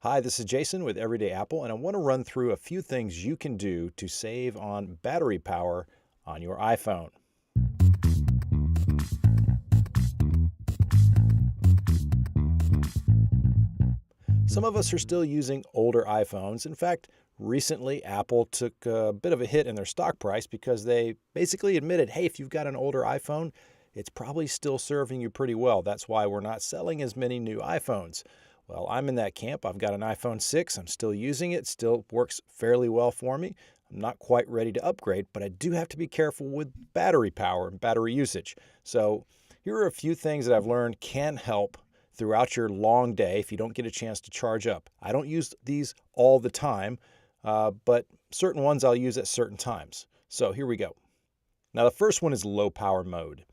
Hi, this is Jason with Everyday Apple, and I want to run through a few things you can do to save on battery power on your iPhone. Some of us are still using older iPhones. In fact, recently Apple took a bit of a hit in their stock price because they basically admitted, hey, if you've got an older iPhone, it's probably still serving you pretty well. That's why we're not selling as many new iPhones. Well, I'm in that camp. I've got an iPhone 6. I'm still using it. Still works fairly well for me. I'm not quite ready to upgrade, but I do have to be careful with battery power and battery usage. So here are a few things that I've learned can help throughout your long day if you don't get a chance to charge up. I don't use these all the time, but certain ones I'll use at certain times. So here we go. Now, the first one is low power mode.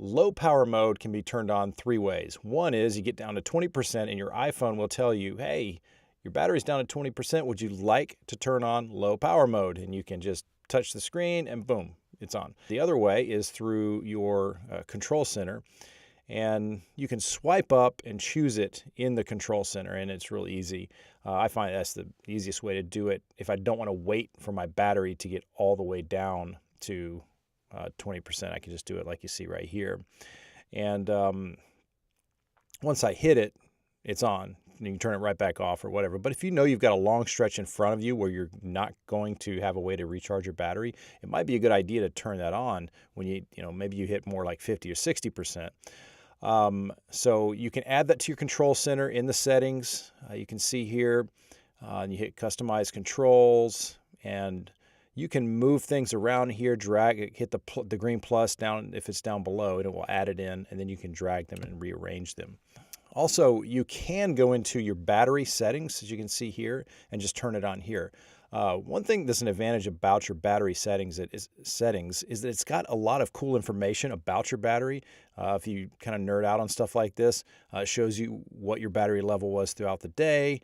Low power mode can be turned on three ways. One is you get down to 20% and your iPhone will tell you, hey, your battery's down to 20%. Would you like to turn on low power mode? And you can just touch the screen and boom, it's on. The other way is through your control center. And you can swipe up and choose it in the control center, and it's real easy. I find that's the easiest way to do it if I don't want to wait for my battery to get all the way down to 20%. I can just do it like you see right here. And once I hit it, it's on. You can turn it right back off or whatever. But if you know you've got a long stretch in front of you where you're not going to have a way to recharge your battery, it might be a good idea to turn that on when maybe you hit more like 50 or 60%. So you can add that to your control center in the settings. You can see here, you hit customize controls, and you can move things around here, drag it, hit the green plus down if it's down below, and it will add it in, and then you can drag them and rearrange them. Also, you can go into your battery settings, as you can see here, and just turn it on here. One thing that's an advantage about your battery settings is that it's got a lot of cool information about your battery. If you kind of nerd out on stuff like this, it shows you what your battery level was throughout the day.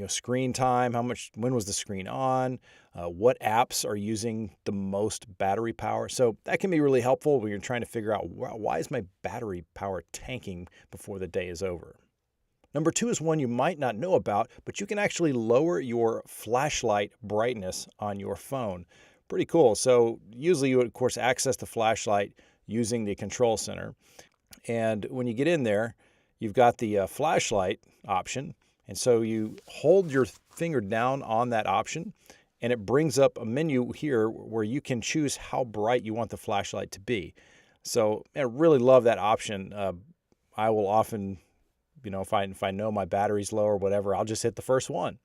Screen time, when was the screen on, what apps are using the most battery power. So that can be really helpful when you're trying to figure out why is my battery power tanking before the day is over. Number two is one you might not know about, but you can actually lower your flashlight brightness on your phone. Pretty cool. So usually you would, of course, access the flashlight using the control center. And when you get in there, you've got the flashlight option. And so you hold your finger down on that option, and it brings up a menu here where you can choose how bright you want the flashlight to be. So I really love that option. I will often, if I know my battery's low or whatever, I'll just hit the first one.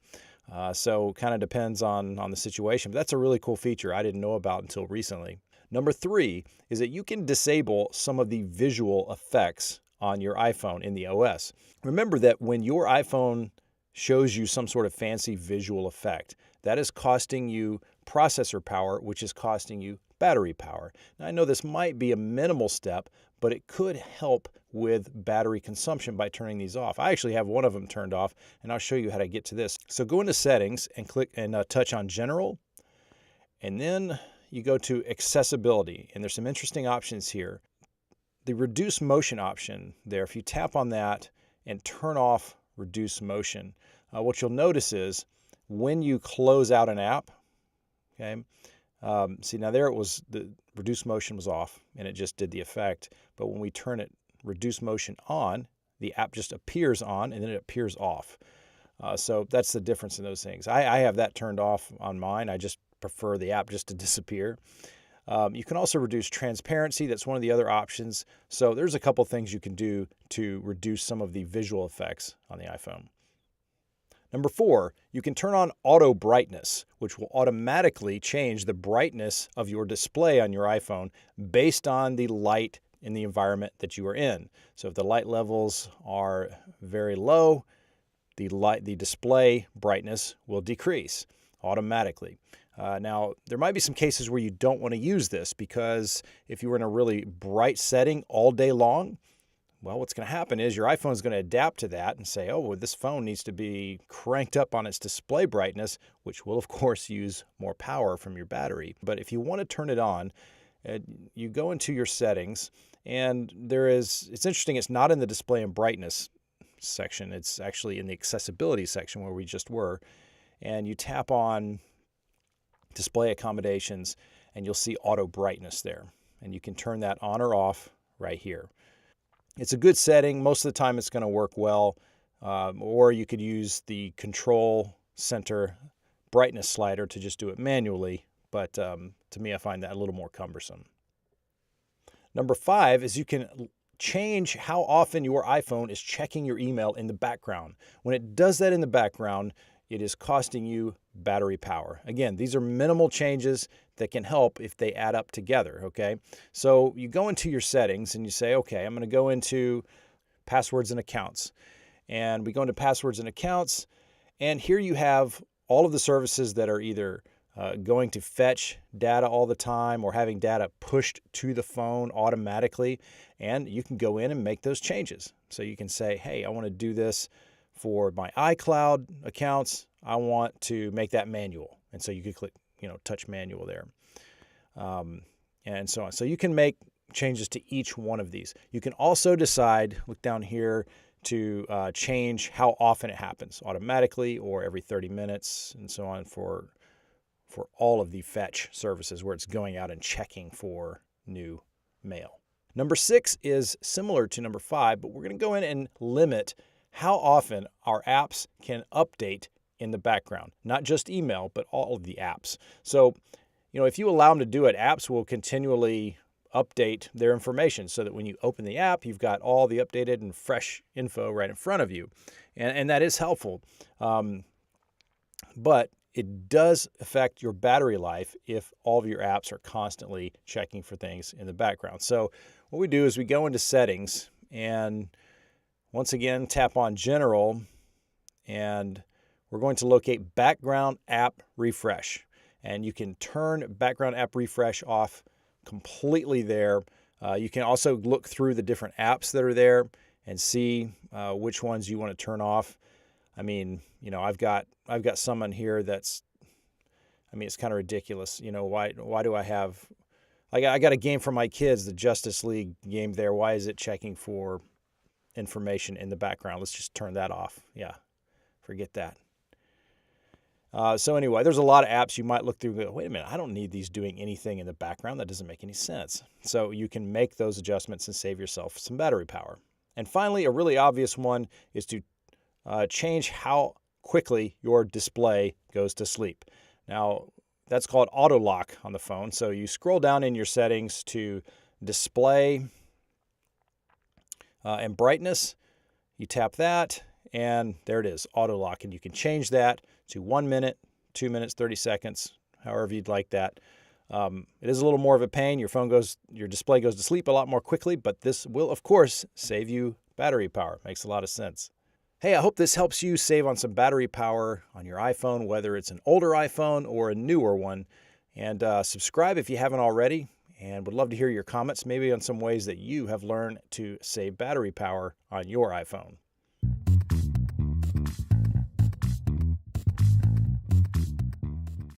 So kind of depends on the situation. But that's a really cool feature I didn't know about until recently. Number three is that you can disable some of the visual effects on your iPhone in the OS. Remember that when your iPhone shows you some sort of fancy visual effect, that is costing you processor power, which is costing you battery power. Now, I know this might be a minimal step, but it could help with battery consumption by turning these off. I actually have one of them turned off, and I'll show you how to get to this. So go into settings and click and touch on general, and then you go to accessibility, and there's some interesting options here. The reduce motion option there, if you tap on that and turn off reduce motion, what you'll notice is when you close out an app, okay, see now there it was, the reduce motion was off and it just did the effect. But when we turn it reduce motion on, the app just appears on and then it appears off. So that's the difference in those things. I have that turned off on mine. I just prefer the app just to disappear. You can also reduce transparency. That's one of the other options. So there's a couple things you can do to reduce some of the visual effects on the iPhone. Number four, you can turn on auto brightness, which will automatically change the brightness of your display on your iPhone based on the light in the environment that you are in. So if the light levels are very low, the display brightness will decrease automatically. Now, there might be some cases where you don't want to use this because if you were in a really bright setting all day long, well, what's going to happen is your iPhone is going to adapt to that and say, oh, well, this phone needs to be cranked up on its display brightness, which will, of course, use more power from your battery. But if you want to turn it on, you go into your settings, and it's interesting, it's not in the display and brightness section. It's actually in the accessibility section where we just were. And you tap on display accommodations and you'll see auto brightness there. And you can turn that on or off right here. It's a good setting. Most of the time it's going to work well. Or you could use the control center brightness slider to just do it manually. But to me, I find that a little more cumbersome. Number 5 is you can change how often your iPhone is checking your email in the background. When it does that in the background, it is costing you battery power. Again, these are minimal changes that can help if they add up together, okay? So you go into your settings and you say, okay, I'm going to go into passwords and accounts. And we go into passwords and accounts, and here you have all of the services that are either going to fetch data all the time or having data pushed to the phone automatically. And you can go in and make those changes. So you can say, hey, I want to do this for my iCloud accounts. I want to make that manual. And so you could click, touch manual there. And so on. So you can make changes to each one of these. You can also decide, look down here, to change how often it happens, automatically or every 30 minutes and so on for all of the fetch services where it's going out and checking for new mail. Number 6 is similar to number 5, but we're going to go in and limit how often our apps can update in the background, not just email, but all of the apps. So, if you allow them to do it, apps will continually update their information so that when you open the app, you've got all the updated and fresh info right in front of you. And that is helpful. But it does affect your battery life if all of your apps are constantly checking for things in the background. So what we do is we go into settings and once again tap on general, and we're going to locate background app refresh. And you can turn background app refresh off completely there. You can also look through the different apps that are there and see which ones you want to turn off. I mean, I've got some on here that's, it's kind of ridiculous. Why do I have, I got a game for my kids, the Justice League game there. Why is it checking for information in the background? Let's just turn that off. Yeah, forget that. So anyway, there's a lot of apps you might look through and go, wait a minute, I don't need these doing anything in the background. That doesn't make any sense. So you can make those adjustments and save yourself some battery power. And finally, a really obvious one is to change how quickly your display goes to sleep. Now, that's called auto lock on the phone. So you scroll down in your settings to display and brightness. You tap that, and there it is, auto lock. And you can change that to 1 minute, 2 minutes, 30 seconds, however you'd like that. It is a little more of a pain. Your display goes to sleep a lot more quickly, but this will, of course, save you battery power. Makes a lot of sense. Hey, I hope this helps you save on some battery power on your iPhone, whether it's an older iPhone or a newer one. And subscribe if you haven't already, and would love to hear your comments, maybe on some ways that you have learned to save battery power on your iPhone.